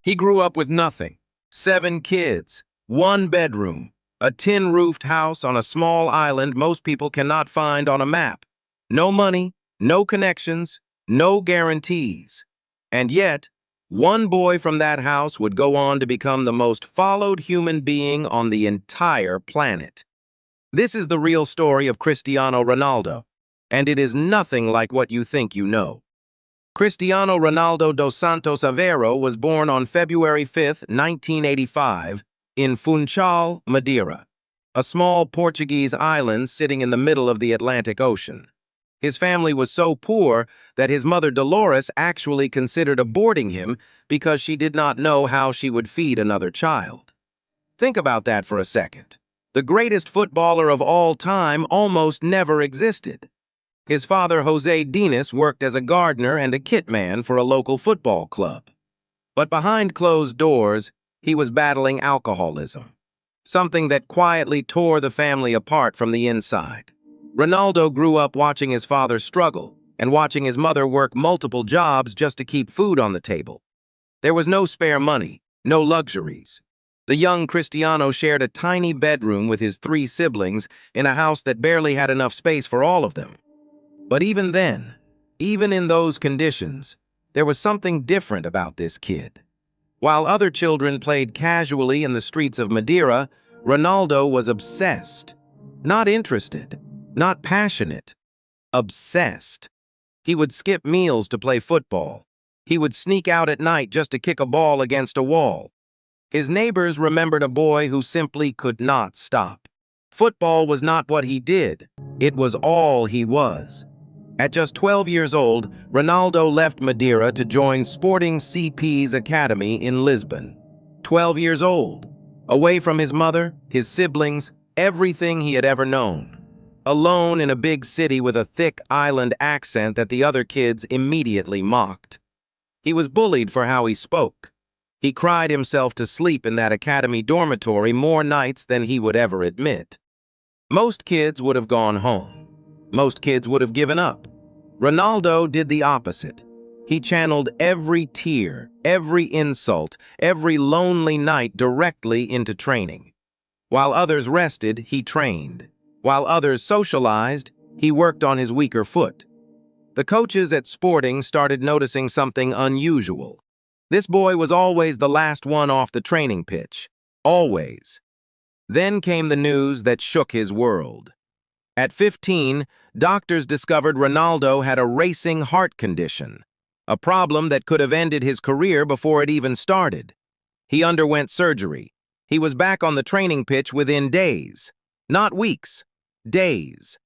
He grew up with nothing. 7 kids, one bedroom, a tin-roofed house on a small island most people cannot find on a map. No money, no connections, no guarantees. And yet, one boy from that house would go on to become the most followed human being on the entire planet. This is the real story of Cristiano Ronaldo, and it is nothing like what you think you know. Cristiano Ronaldo dos Santos Aveiro was born on February 5, 1985, in Funchal, Madeira, a small Portuguese island sitting in the middle of the Atlantic Ocean. His family was so poor that his mother Dolores actually considered aborting him because she did not know how she would feed another child. Think about that for a second. The greatest footballer of all time almost never existed. His father, Jose Dinas, worked as a gardener and a kit man for a local football club. But behind closed doors, he was battling alcoholism, something that quietly tore the family apart from the inside. Ronaldo grew up watching his father struggle and watching his mother work multiple jobs just to keep food on the table. There was no spare money, no luxuries. The young Cristiano shared a tiny bedroom with his 3 siblings in a house that barely had enough space for all of them. But even then, even in those conditions, there was something different about this kid. While other children played casually in the streets of Madeira, Ronaldo was obsessed. Not interested, not passionate, obsessed. He would skip meals to play football. He would sneak out at night just to kick a ball against a wall. His neighbors remembered a boy who simply could not stop. Football was not what he did, it was all he was. At just 12 years old, Ronaldo left Madeira to join Sporting CP's academy in Lisbon. 12 years old, away from his mother, his siblings, everything he had ever known. Alone in a big city with a thick island accent that the other kids immediately mocked. He was bullied for how he spoke. He cried himself to sleep in that academy dormitory more nights than he would ever admit. Most kids would have gone home. Most kids would have given up. Ronaldo did the opposite. He channeled every tear, every insult, every lonely night directly into training. While others rested, he trained. While others socialized, he worked on his weaker foot. The coaches at Sporting started noticing something unusual. This boy was always the last one off the training pitch. Always. Then came the news that shook his world. At 15, doctors discovered Ronaldo had a racing heart condition, a problem that could have ended his career before it even started. He underwent surgery. He was back on the training pitch within days. Not weeks, days.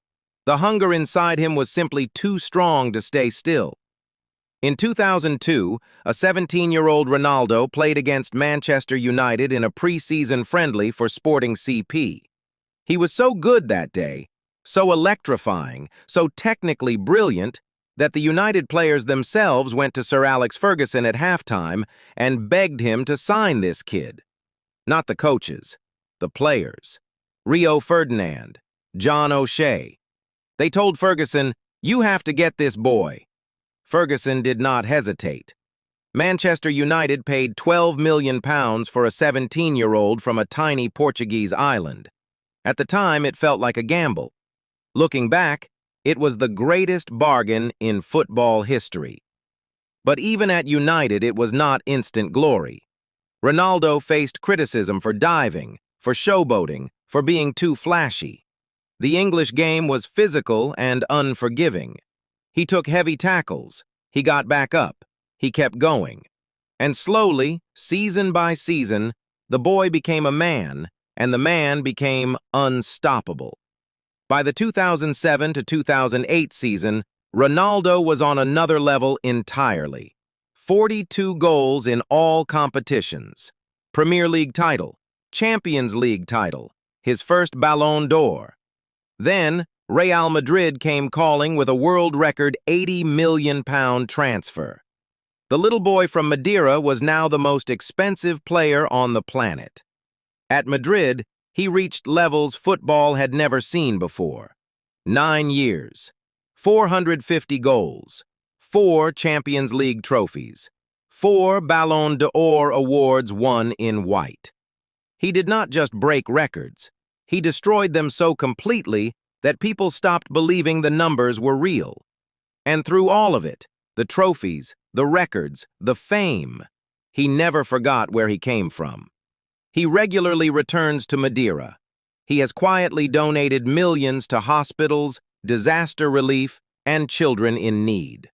The hunger inside him was simply too strong to stay still. In 2002, a 17-year-old Ronaldo played against Manchester United in a pre-season friendly for Sporting CP. He was so good that day, so electrifying, so technically brilliant, that the United players themselves went to Sir Alex Ferguson at halftime and begged him to sign this kid. Not the coaches, the players. Rio Ferdinand, John O'Shea. They told Ferguson, "You have to get this boy." Ferguson did not hesitate. Manchester United paid £12 million for a 17-year-old from a tiny Portuguese island. At the time, it felt like a gamble. Looking back, it was the greatest bargain in football history. But even at United, it was not instant glory. Ronaldo faced criticism for diving, for showboating, for being too flashy. The English game was physical and unforgiving. He took heavy tackles. He got back up. He kept going. And slowly, season by season, the boy became a man, and the man became unstoppable. By the 2007 to 2008 season, Ronaldo was on another level entirely. 42 goals in all competitions. Premier League title, Champions League title, his first Ballon d'Or. Then, Real Madrid came calling with a world record £80 million transfer. The little boy from Madeira was now the most expensive player on the planet. At Madrid, he reached levels football had never seen before. 9 years, 450 goals, 4 Champions League trophies, 4 Ballon d'Or awards won in white. He did not just break records. He destroyed them so completely that people stopped believing the numbers were real. And through all of it, the trophies, the records, the fame, he never forgot where he came from. He regularly returns to Madeira. He has quietly donated millions to hospitals, disaster relief, and children in need.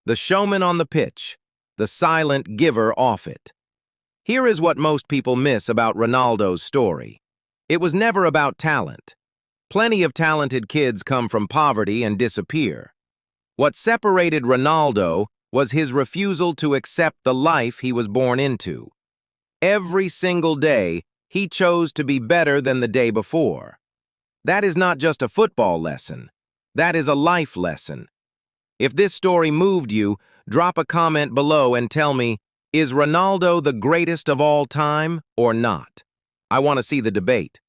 The showman on the pitch, the silent giver off it. Here is what most people miss about Ronaldo's story. It was never about talent. Plenty of talented kids come from poverty and disappear. What separated Ronaldo was his refusal to accept the life he was born into. Every single day, he chose to be better than the day before. That is not just a football lesson. That is a life lesson. If this story moved you, drop a comment below and tell me, is Ronaldo the greatest of all time or not? I want to see the debate.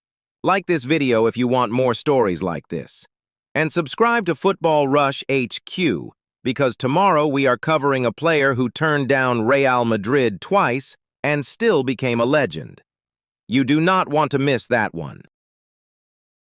Like this video if you want more stories like this. And subscribe to Football Rush HQ, because tomorrow we are covering a player who turned down Real Madrid twice and still became a legend. You do not want to miss that one.